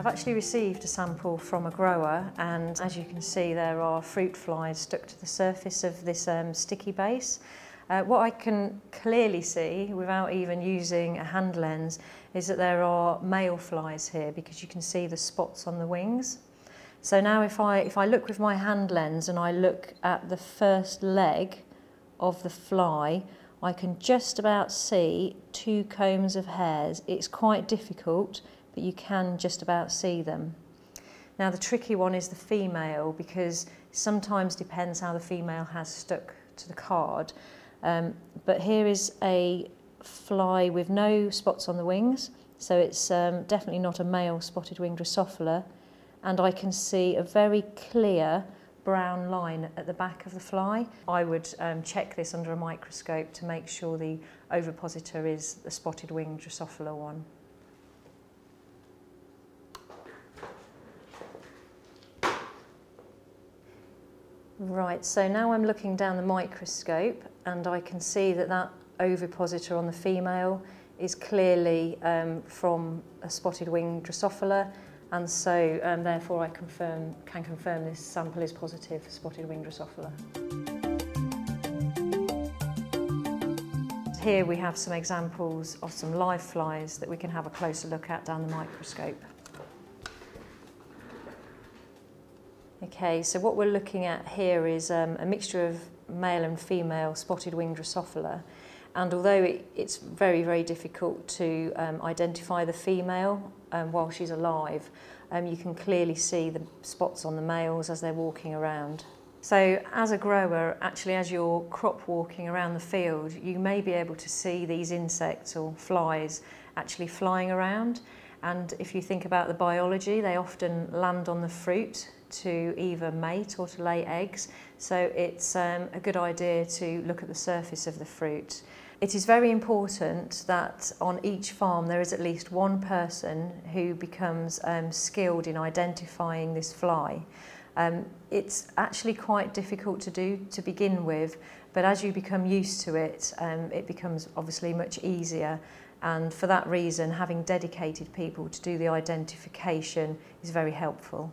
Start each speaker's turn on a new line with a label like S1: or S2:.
S1: I've actually received a sample from a grower, and as you can see there are fruit flies stuck to the surface of this sticky base. What I can clearly see without even using a hand lens is that there are male flies here, because you can see the spots on the wings. So now if I look with my hand lens and I look at the first leg of the fly, I can just about see 2 combs of hairs. It's quite difficult, but you can just about see them. Now the tricky one is the female, because sometimes depends how the female has stuck to the card. But here is a fly with no spots on the wings, so it's definitely not a male spotted winged drosophila, and I can see a very clear brown line at the back of the fly. I would check this under a microscope to make sure the ovipositor is the spotted winged drosophila one. Right, so now I'm looking down the microscope and I can see that that ovipositor on the female is clearly from a spotted winged drosophila, and so therefore I can confirm this sample is positive for spotted winged drosophila. Here we have some examples of some live flies that we can have a closer look at down the microscope. Okay, so what we're looking at here is a mixture of male and female spotted winged drosophila, and although it's very, very difficult to identify the female while she's alive, you can clearly see the spots on the males as they're walking around. So as a grower, actually as you're crop walking around the field, you may be able to see these insects or flies actually flying around, and if you think about the biology, they often land on the fruit to either mate or to lay eggs, so it's a good idea to look at the surface of the fruit. It is very important that on each farm there is at least one person who becomes skilled in identifying this fly. It's actually quite difficult to do to begin with, but as you become used to it, it becomes obviously much easier, and for that reason having dedicated people to do the identification is very helpful.